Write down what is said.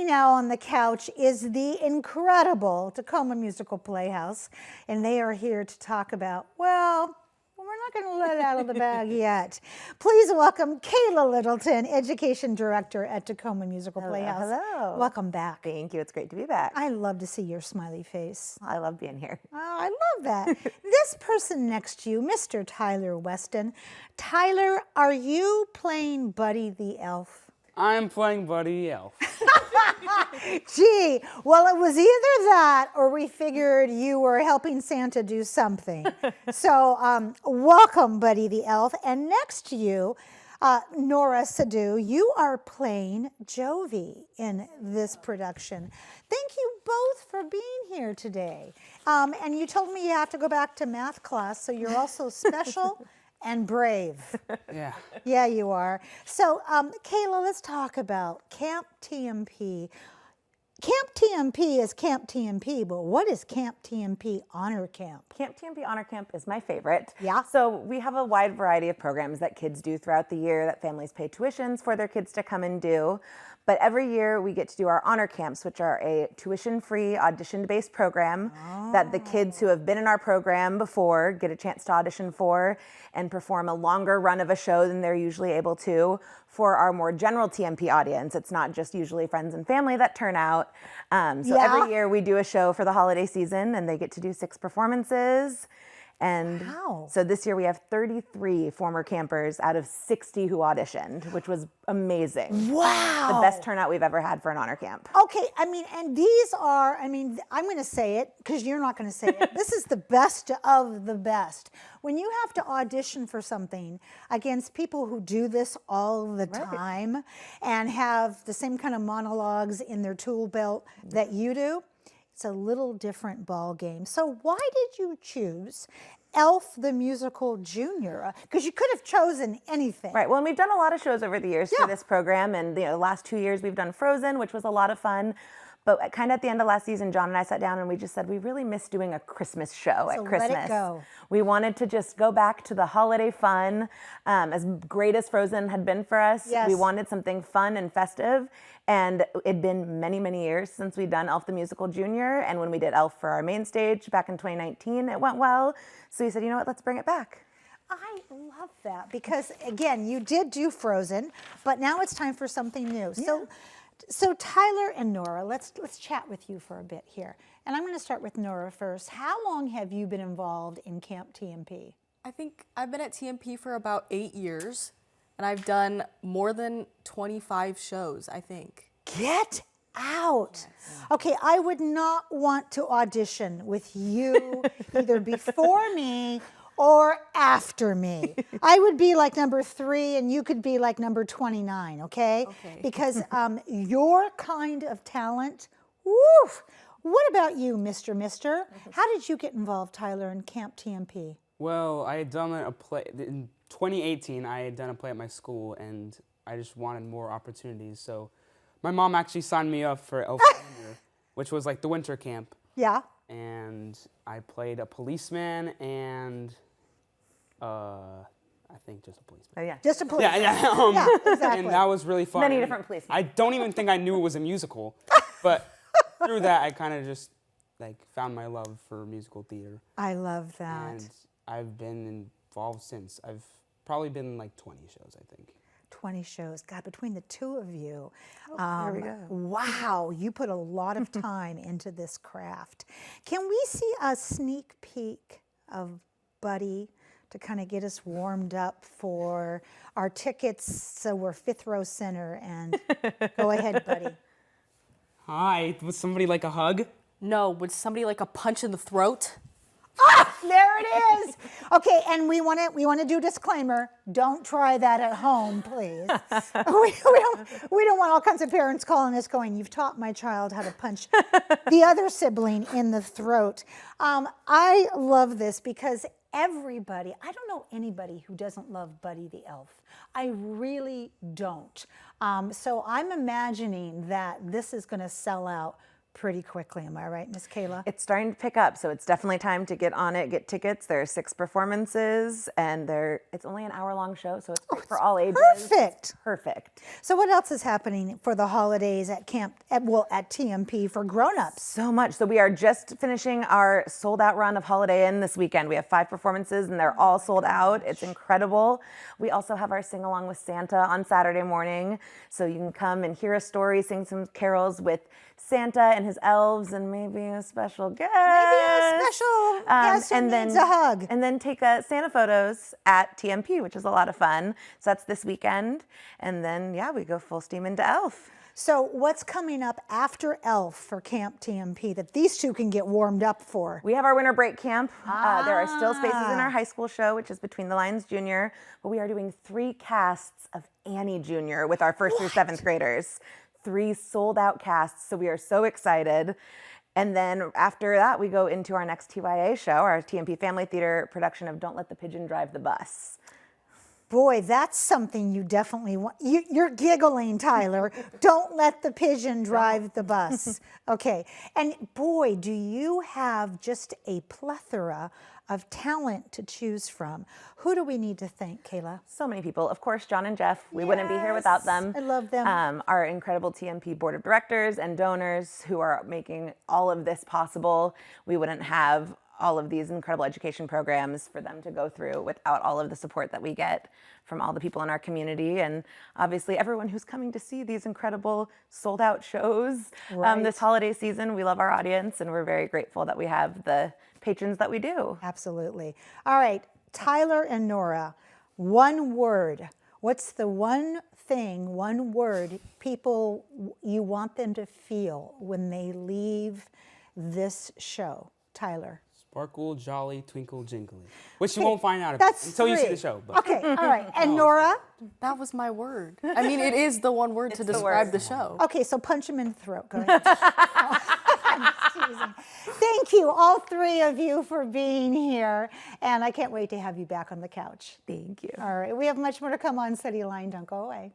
now on the couch is the incredible Tacoma Musical Playhouse, and they are here to talk about, well, we're not going to let it out of the bag yet. Please welcome Kayla Littleton, Education Director at Tacoma Musical Playhouse. Hello. Welcome back. Thank you. It's great to be back. I love to see your smiley face. I love being here. Oh, I love that. This person next to you, Mr. Tyler Weston. Tyler, are you playing Buddy the Elf? I'm playing Buddy the Elf. Gee, well, it was either that or we figured you were helping Santa do something. So welcome, Buddy the Elf. And next to you, Nora Sadhu, you are playing Jovi in this production. Thank you both for being here today. And you told me you have to go back to math class, so you're also special and brave. Yeah. Yeah, you are. So, Kayla, let's talk about Camp TMP. Camp TMP is Camp TMP, but what is Camp TMP Honor Camp? Camp TMP Honor Camp is my favorite. Yeah. So we have a wide variety of programs that kids do throughout the year that families pay tuitions for their kids to come and do. But every year we get to do our honor camps, which are a tuition-free, audition-based program that the kids who have been in our program before get a chance to audition for and perform a longer run of a show than they're usually able to for our more general TMP audience. It's not just usually friends and family that turn out. Every year we do a show for the holiday season and they get to do 6 performances. And so this year we have 33 former campers out of 60 who auditioned, which was amazing. Wow. The best turnout we've ever had for an honor camp. Okay, and these are, I'm going to say it because you're not going to say it. This is the best of the best. When you have to audition for something against people who do this all the time and have the same kind of monologues in their tool belt that you do, it's a little different ball game. So why did you choose Elf the Musical Junior? Because you could have chosen anything. Right. Well, and we've done a lot of shows over the years for this program, and the last 2 years we've done Frozen, which was a lot of fun. But kind of at the end of last season, John and I sat down and we just said we really miss doing a Christmas show at Christmas. Let it go. We wanted to just go back to the holiday fun. As great as Frozen had been for us, we wanted something fun and festive. And it'd been many, many years since we'd done Elf the Musical Junior. And when we did Elf for our main stage back in 2019, it went well. So we said, you know what, let's bring it back. I love that because, again, you did do Frozen, but now it's time for something new. Yeah. So Tyler and Nora, let's chat with you for a bit here. And I'm going to start with Nora first. How long have you been involved in Camp TMP? I think I've been at TMP for about 8 years, and I've done more than 25 shows, I think. Get out. Yes. Okay, I would not want to audition with you either before me or after me. I would be like number 3 and you could be like number 29, okay? Because your kind of talent, woof. What about you, Mr. Mister? How did you get involved, Tyler, in Camp TMP? Well, I had done a play, in 2018 I had done a play at my school and I just wanted more opportunities. So my mom actually signed me up for Elf Junior, which was like the winter camp. Yeah. And I played a policeman and I think just a policeman. Oh, yeah. Just a policeman. Yeah, exactly. And that was really fun. Many different policemen. I don't even think I knew it was a musical, but through that I kind of just like found my love for musical theater. I love that. And I've been involved since. I've probably been in like 20 shows, I think. 20 shows. God, between the two of you. There we go. Wow, you put a lot of time into this craft. Can we see a sneak peek of Buddy to kind of get us warmed up for our tickets? So we're 5th row center, and go ahead, Buddy. Hi, would somebody like a hug? No, would somebody like a punch in the throat? Ah, there it is. Okay, and we want to do a disclaimer. Don't try that at home, please. we don't want all kinds of parents calling us going, you've taught my child how to punch the other sibling in the throat. I love this because everybody, I don't know anybody who doesn't love Buddy the Elf. I really don't. So I'm imagining that this is going to sell out pretty quickly. Am I right, Miss Kayla? It's starting to pick up, so it's definitely time to get on it, get tickets. There are 6 performances, and it's only an hour-long show, so it's great for all ages. Perfect. Perfect. So what else is happening for the holidays at at TMP for grown-ups? So much. So we are just finishing our sold-out run of Holiday Inn this weekend. We have 5 performances, and they're all sold out. It's incredible. We also have our Sing-Along with Santa on Saturday morning, so you can come and hear a story, sing some carols with Santa and his elves, and maybe a special guest. Maybe a special guest who needs a hug. And then take Santa photos at TMP, which is a lot of fun. So that's this weekend. And then, yeah, we go full steam into Elf. So what's coming up after Elf for Camp TMP that these two can get warmed up for? We have our winter break camp. There are still spaces in our high school show, which is Between the Lines Junior, but we are doing 3 casts of Annie Junior with our 1st through 7th graders. 3 sold out casts, so we are so excited. And then after that, we go into our next TYA show, our TMP Family Theater production of Don't Let the Pigeon Drive the Bus. Boy, that's something you definitely want. You're giggling, Tyler. Don't let the pigeon drive the bus. Okay. And boy, do you have just a plethora of talent to choose from. Who do we need to thank, Kayla? So many people. Of course, John and Jeff. We wouldn't be here without them. I love them. Our incredible TMP board of directors and donors who are making all of this possible. We wouldn't have all of these incredible education programs for them to go through without all of the support that we get from all the people in our community, and obviously everyone who's coming to see these incredible sold out shows this holiday season. We love our audience, and we're very grateful that we have the patrons that we do. Absolutely. All right, Tyler and Nora, one word. What's the one thing, one word people you want them to feel when they leave this show? Tyler. Sparkle, jolly, twinkle, jingly. Which you won't find out That's until you see 3. the show. But. Okay, all right. And Nora? That was my word. I mean, it is the one word to describe the show. Okay, so punch him in the throat. Go ahead. I'm teasing. Thank you, all 3 of you, for being here. And I can't wait to have you back on the couch. Thank you. All right, we have much more to come on Cityline. Don't go away.